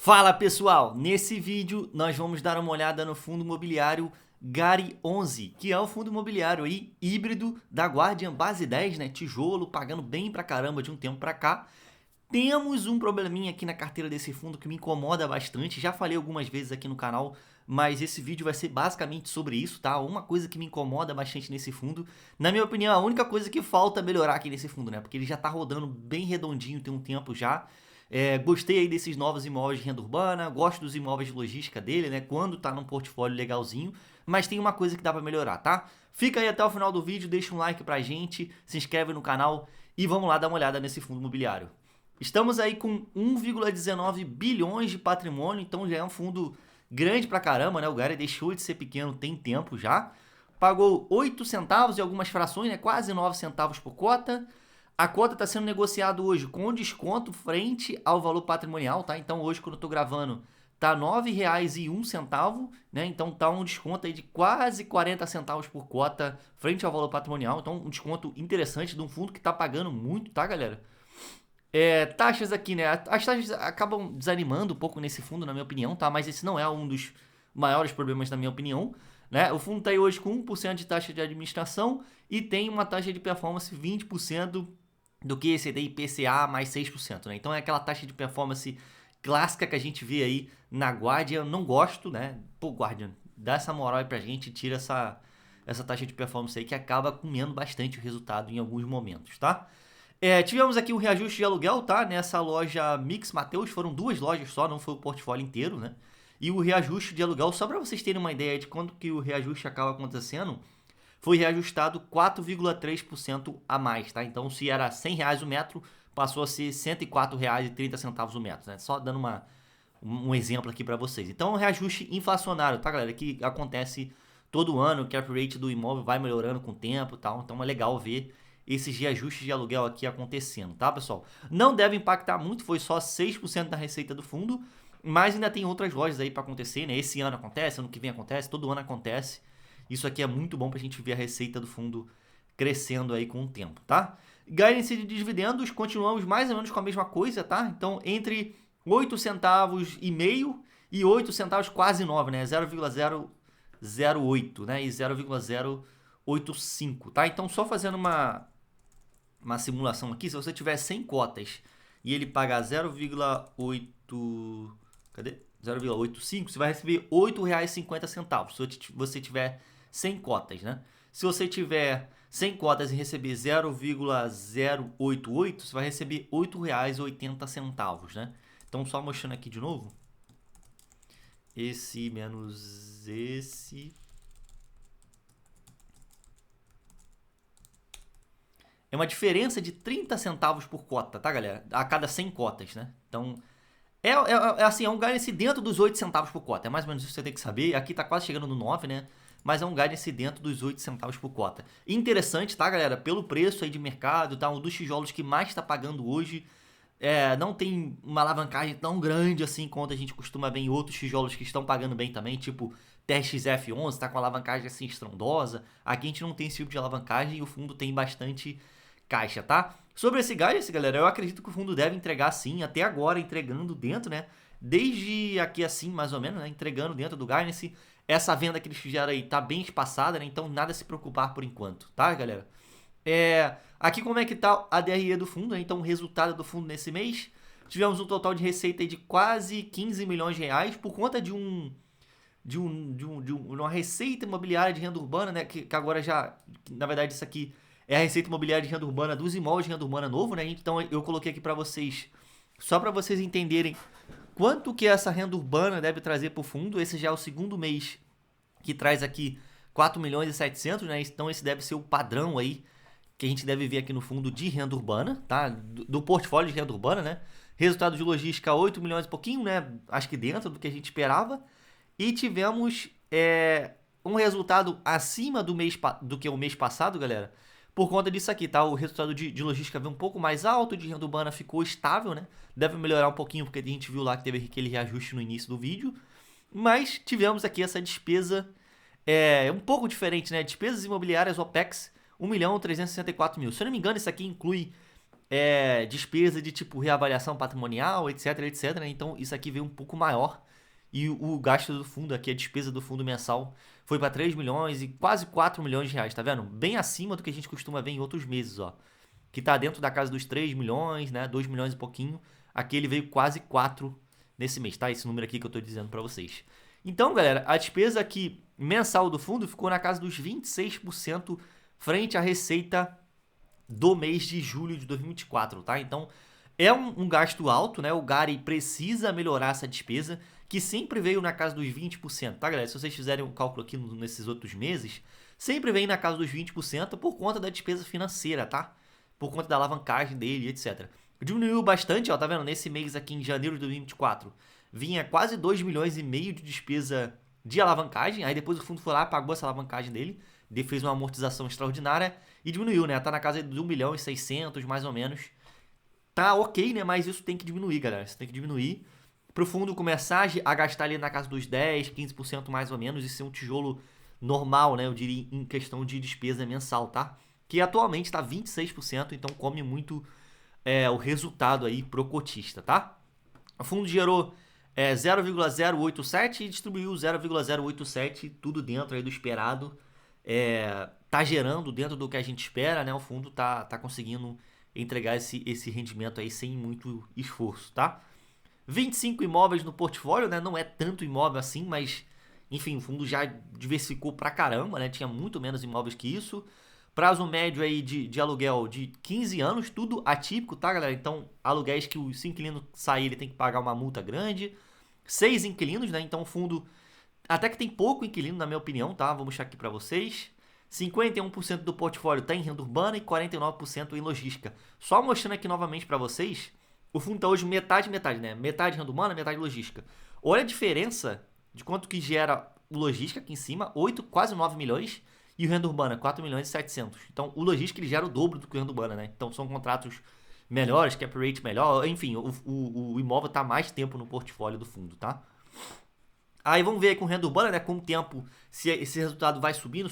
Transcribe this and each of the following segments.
Fala pessoal, nesse vídeo nós vamos dar uma olhada no fundo imobiliário Gari 11, que é o fundo imobiliário aí híbrido da Guardian Base 10, né? Tijolo, pagando bem pra caramba de um tempo pra cá. Temos um probleminha aqui na carteira desse fundo que me incomoda bastante, já falei algumas vezes aqui no canal, mas esse vídeo vai ser basicamente sobre isso, tá? Uma coisa que me incomoda bastante nesse fundo, na minha opinião, a única coisa que falta melhorar aqui nesse fundo, né? Porque ele já tá rodando bem redondinho, tem um tempo já. Gostei aí desses novos imóveis de renda urbana, gosto dos imóveis de logística dele, né? Quando tá num portfólio legalzinho, mas tem uma coisa que dá pra melhorar, tá? Fica aí até o final do vídeo, deixa um like pra gente, se inscreve no canal e vamos lá dar uma olhada nesse fundo imobiliário. Estamos aí com 1,19 bilhões de patrimônio, então já é um fundo grande pra caramba, né? O Gari deixou de ser pequeno tem tempo já. Pagou 8 centavos e algumas frações, né? Quase 9 centavos por cota. A cota está sendo negociada hoje com desconto frente ao valor patrimonial, tá? Então hoje, quando eu estou gravando, tá R$ 9,01, né? Então tá um desconto aí de quase 40 centavos por cota frente ao valor patrimonial. Então um desconto interessante de um fundo que está pagando muito, tá, galera? Taxas aqui, né? As taxas acabam desanimando um pouco nesse fundo, na minha opinião, tá? Mas esse não é um dos maiores problemas, na minha opinião, né? O fundo está aí hoje com 1% de taxa de administração e tem uma taxa de performance 20% do que esse daí IPCA mais 6%, né? Então é aquela taxa de performance clássica que a gente vê aí na Guardian. Não gosto, né? Pô, Guardian, dá essa moral aí pra gente, tira essa taxa de performance aí que acaba comendo bastante o resultado em alguns momentos, tá? Tivemos aqui o reajuste de aluguel, tá? Nessa loja Mix Mateus, foram duas lojas só, não foi o portfólio inteiro, né? E o reajuste de aluguel, só para vocês terem uma ideia de quando que o reajuste acaba acontecendo, foi reajustado 4,3% a mais, tá? Então, se era R$ 100 o metro, passou a ser R$ 104,30 o metro, né? Só dando um exemplo aqui para vocês. Então, é um reajuste inflacionário, tá, galera? Que acontece todo ano, o cap rate do imóvel vai melhorando com o tempo e tal. Então, é legal ver esses reajustes de aluguel aqui acontecendo, tá, pessoal? Não deve impactar muito, foi só 6% da receita do fundo, mas ainda tem outras lojas aí para acontecer, né? Esse ano acontece, ano que vem acontece, todo ano acontece. Isso aqui é muito bom para a gente ver a receita do fundo crescendo aí com o tempo, tá? Guidance de dividendos, continuamos mais ou menos com a mesma coisa, tá? Então, entre 8 centavos e meio e 8 centavos quase 9, né? 0,008, né? E 0,085, tá? Então, só fazendo uma simulação aqui, se você tiver 100 cotas e ele pagar 0,8... Cadê? 0,85, você vai receber R$ 8,50 se você tiver 100 cotas, né? Se você tiver 100 cotas e receber 0,088, você vai receber R$ 8,80, né? Então, só mostrando aqui de novo. Esse menos esse... É uma diferença de 30 centavos por cota, tá, galera? A cada 100 cotas, né? Então, assim, é um guidance dentro dos 8 centavos por cota. É mais ou menos isso que você tem que saber. Aqui tá quase chegando no 9, né? Mas é um guidance dentro dos 8 centavos por cota. Interessante, tá, galera? Pelo preço aí de mercado, tá? Um dos tijolos que mais tá pagando hoje. Não tem uma alavancagem tão grande assim quanto a gente costuma ver em outros tijolos que estão pagando bem também, tipo TXF11, tá com alavancagem assim estrondosa. Aqui a gente não tem esse tipo de alavancagem e o fundo tem bastante caixa, tá? Sobre esse guidance, galera, eu acredito que o fundo deve entregar sim, até agora entregando dentro, né? Desde aqui assim, mais ou menos, né? Entregando dentro do guidance. Essa venda que eles fizeram aí tá bem espaçada, né? Então nada a se preocupar por enquanto, tá, galera? Aqui como é que tá a DRE do fundo, né? Então o resultado do fundo nesse mês. Tivemos um total de receita de quase 15 milhões de reais por conta de uma receita imobiliária de renda urbana, né? Que agora já, na verdade, isso aqui é a receita imobiliária de renda urbana dos imóveis de renda urbana novo, né? Então eu coloquei aqui para vocês, só para vocês entenderem quanto que essa renda urbana deve trazer para o fundo. Esse já é o segundo mês que traz aqui 4 milhões e 700, né? Então esse deve ser o padrão aí que a gente deve ver aqui no fundo de renda urbana, tá? Do portfólio de renda urbana, né? Resultado de logística 8 milhões e pouquinho, né? Acho que dentro do que a gente esperava. E tivemos um resultado acima do que o mês passado, galera, por conta disso aqui, tá? O resultado de logística veio um pouco mais alto, de renda urbana ficou estável, né? Deve melhorar um pouquinho, porque a gente viu lá que teve aquele reajuste no início do vídeo. Mas tivemos aqui essa despesa um pouco diferente, né? Despesas imobiliárias OPEX, 1.364.000. Se eu não me engano, isso aqui inclui despesa de tipo reavaliação patrimonial, etc, etc, né? Então isso aqui veio um pouco maior. E o gasto do fundo aqui, a despesa do fundo mensal, foi para 3 milhões e quase 4 milhões de reais, tá vendo? Bem acima do que a gente costuma ver em outros meses, ó. Que tá dentro da casa dos 3 milhões, né? 2 milhões e pouquinho. Aqui ele veio quase 4 nesse mês, tá? Esse número aqui que eu tô dizendo para vocês. Então, galera, a despesa aqui mensal do fundo ficou na casa dos 26% frente à receita do mês de julho de 2024, tá? Então, é um gasto alto, né? O Gary precisa melhorar essa despesa, que sempre veio na casa dos 20%, tá, galera? Se vocês fizerem um cálculo aqui nesses outros meses, sempre vem na casa dos 20% por conta da despesa financeira, tá? Por conta da alavancagem dele, etc. Diminuiu bastante, ó, tá vendo? Nesse mês aqui, em janeiro de 2024, vinha quase 2 milhões e meio de despesa de alavancagem, aí depois o fundo foi lá, pagou essa alavancagem dele, fez uma amortização extraordinária e diminuiu, né? Tá na casa de 1 milhão e 600, mais ou menos. Tá ok, né? Mas isso tem que diminuir, galera. Isso tem que diminuir pro fundo começar a gastar ali na casa dos 10, 15% mais ou menos e ser um tijolo normal, né? Eu diria em questão de despesa mensal, tá? Que atualmente está 26%, então come muito o resultado aí pro cotista, tá? O fundo gerou 0,087 e distribuiu 0,087, tudo dentro aí do esperado. Tá gerando dentro do que a gente espera, né? O fundo tá conseguindo entregar esse rendimento aí sem muito esforço, tá? 25 imóveis no portfólio, né? Não é tanto imóvel assim, mas enfim, o fundo já diversificou pra caramba, né? Tinha muito menos imóveis que isso. Prazo médio aí de aluguel de 15 anos, tudo atípico, tá, galera? Então, aluguéis que se o inquilino sair, ele tem que pagar uma multa grande. 6 inquilinos, né? Então, o fundo até que tem pouco inquilino, na minha opinião, tá? Vou mostrar aqui pra vocês. 51% do portfólio está em renda urbana e 49% em logística. Só mostrando aqui novamente para vocês, o fundo está hoje metade, né? Metade renda urbana, metade logística. Olha a diferença de quanto que gera o logística aqui em cima, 8, quase 9 milhões, e o renda urbana, 4 milhões e 700. Então, o logística ele gera o dobro do que o renda urbana, né? Então, são contratos melhores, cap rate melhor, enfim, o imóvel está mais tempo no portfólio do fundo, tá? Aí vamos ver aí com renda urbana, né? Com o tempo, se esse resultado vai subindo,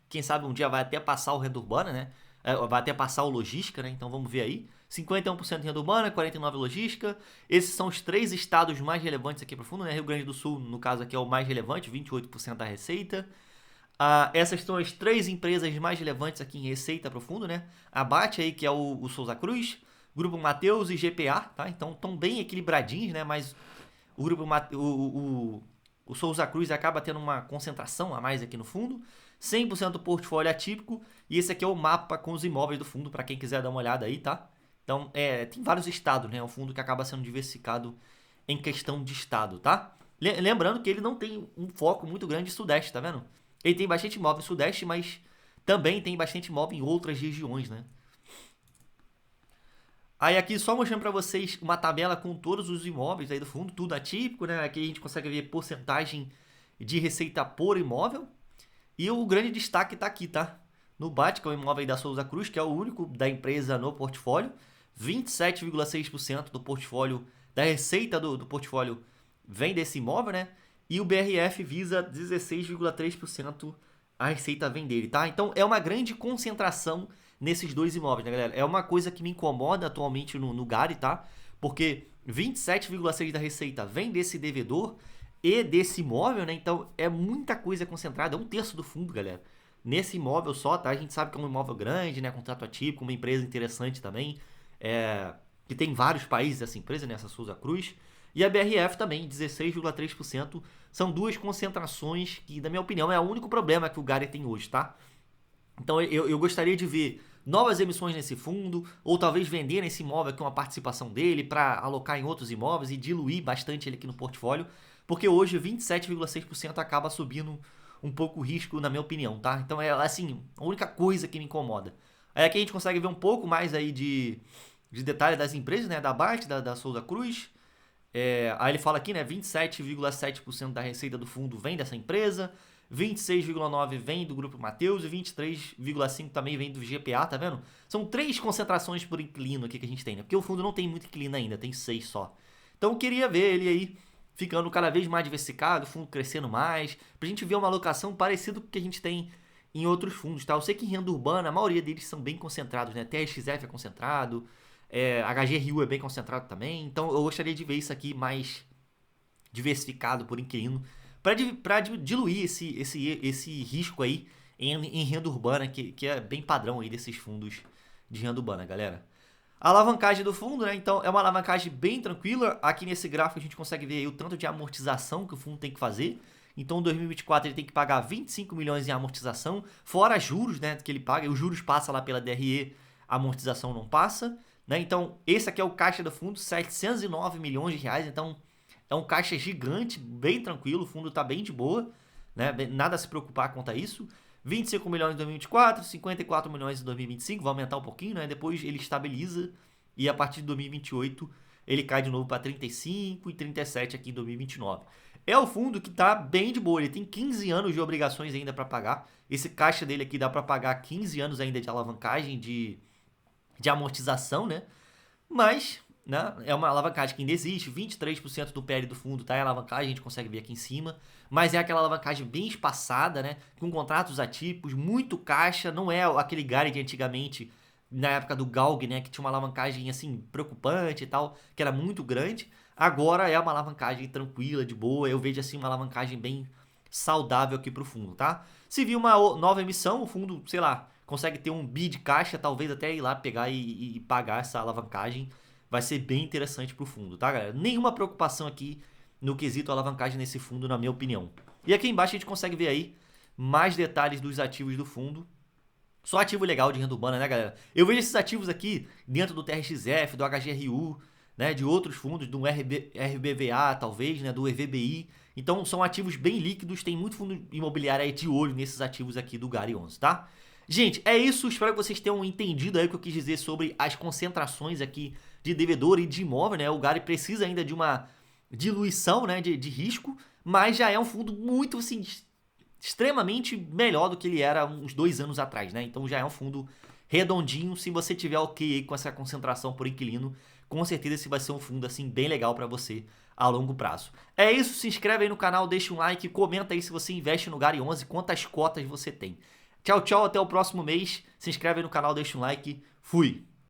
quem sabe um dia vai até passar o renda urbana, né? Vai até passar o logística, né? Então vamos ver aí. 51% renda urbana, 49% logística. Esses são os 3 estados mais relevantes aqui para o fundo, né? Rio Grande do Sul, no caso aqui, é o mais relevante, 28% da receita. Essas são as 3 empresas mais relevantes aqui em receita para o fundo, né? A BAT aí, que é o Souza Cruz, Grupo Mateus e GPA, tá? Então estão bem equilibradinhos, né? Mas o Grupo o Souza Cruz acaba tendo uma concentração a mais aqui no fundo. 100% do portfólio atípico. E esse aqui é o mapa com os imóveis do fundo, para quem quiser dar uma olhada aí, tá? Então, tem vários estados, né? É um fundo que acaba sendo diversificado em questão de estado, tá? Lembrando que ele não tem um foco muito grande em sudeste, tá vendo? Ele tem bastante imóvel em sudeste, mas também tem bastante imóvel em outras regiões, né? Aí aqui só mostrando para vocês uma tabela com todos os imóveis aí do fundo, tudo atípico, né? Aqui a gente consegue ver porcentagem de receita por imóvel. E o grande destaque está aqui, tá? No BAT, que é o imóvel aí da Souza Cruz, que é o único da empresa no portfólio. 27,6% do portfólio, da receita do portfólio vem desse imóvel, né? E o BRF visa 16,3% a receita vem dele, tá? Então é uma grande concentração nesses dois imóveis, né, galera? É uma coisa que me incomoda atualmente no Gari, tá? Porque 27,6% da receita vem desse devedor e desse imóvel, né? Então é muita coisa concentrada, é um terço do fundo, galera. Nesse imóvel só, tá? A gente sabe que é um imóvel grande, né? Contrato atípico, uma empresa interessante também, que tem vários países essa empresa, né? Essa Souza Cruz. E a BRF também, 16,3%. São duas concentrações que, na minha opinião, é o único problema que o Gari tem hoje, tá? Então eu gostaria de ver novas emissões nesse fundo, ou talvez vender nesse imóvel aqui uma participação dele para alocar em outros imóveis e diluir bastante ele aqui no portfólio, porque hoje 27,6% acaba subindo um pouco o risco, na minha opinião, tá? Então é assim, a única coisa que me incomoda. Aí aqui a gente consegue ver um pouco mais aí de detalhe das empresas, né? Da BAT, da Souza Cruz. Aí ele fala aqui, né? 27,7% da receita do fundo vem dessa empresa. 26,9% vem do Grupo Mateus e 23,5% também vem do GPA, tá vendo? São 3 concentrações por inquilino aqui que a gente tem, né? Porque o fundo não tem muito inquilino ainda, tem 6 só. Então eu queria ver ele aí ficando cada vez mais diversificado, o fundo crescendo mais, pra gente ver uma alocação parecida com o que a gente tem em outros fundos, tá? Eu sei que em renda urbana, a maioria deles são bem concentrados, né? TRXF é concentrado, HGRU é bem concentrado também. Então eu gostaria de ver isso aqui mais diversificado por inquilino, para diluir esse risco aí em renda urbana, que é bem padrão aí desses fundos de renda urbana, galera. A alavancagem do fundo, né? Então é uma alavancagem bem tranquila. Aqui nesse gráfico a gente consegue ver aí o tanto de amortização que o fundo tem que fazer. Então em 2024 ele tem que pagar 25 milhões em amortização, fora juros, né, que ele paga. E os juros passa lá pela DRE, a amortização não passa, né? Então esse aqui é o caixa do fundo, 709 milhões de reais. Então é um caixa gigante, bem tranquilo, o fundo está bem de boa, né? Nada a se preocupar quanto a isso. 25 milhões em 2024, 54 milhões em 2025, vai aumentar um pouquinho, né? Depois ele estabiliza e a partir de 2028 ele cai de novo para 35 e 37 aqui em 2029. É o fundo que está bem de boa, ele tem 15 anos de obrigações ainda para pagar. Esse caixa dele aqui dá para pagar 15 anos ainda de alavancagem, de amortização, né? Mas, né, é uma alavancagem que ainda existe, 23% do PL do fundo está em alavancagem, a gente consegue ver aqui em cima, mas é aquela alavancagem bem espaçada, né, com contratos atípicos, muito caixa, não é aquele Gary de antigamente, na época do Galg, né, que tinha uma alavancagem assim preocupante e tal, que era muito grande. Agora é uma alavancagem tranquila, de boa, eu vejo assim uma alavancagem bem saudável aqui para o fundo, tá? Se vir uma nova emissão, o fundo, sei lá, consegue ter um bi de caixa, talvez até ir lá pegar e pagar essa alavancagem, vai ser bem interessante para o fundo, tá, galera? Nenhuma preocupação aqui no quesito alavancagem nesse fundo, na minha opinião. E aqui embaixo a gente consegue ver aí mais detalhes dos ativos do fundo. Só ativo legal de renda urbana, né, galera? Eu vejo esses ativos aqui dentro do TRXF, do HGRU, né, de outros fundos, do RBVA, talvez, né, do EVBI. Então são ativos bem líquidos, tem muito fundo imobiliário aí de olho nesses ativos aqui do Gary 11, tá? Gente, é isso, espero que vocês tenham entendido aí o que eu quis dizer sobre as concentrações aqui de devedor e de imóvel, né? O Gary precisa ainda de uma diluição, né, de risco, mas já é um fundo muito, assim, extremamente melhor do que ele era uns 2 anos atrás, né? Então já é um fundo redondinho. Se você tiver ok aí com essa concentração por inquilino, com certeza esse vai ser um fundo assim bem legal para você a longo prazo. É isso, se inscreve aí no canal, deixa um like, comenta aí se você investe no Gary 11, quantas cotas você tem. Tchau, tchau, até o próximo mês. Se inscreve aí no canal, deixa um like. Fui!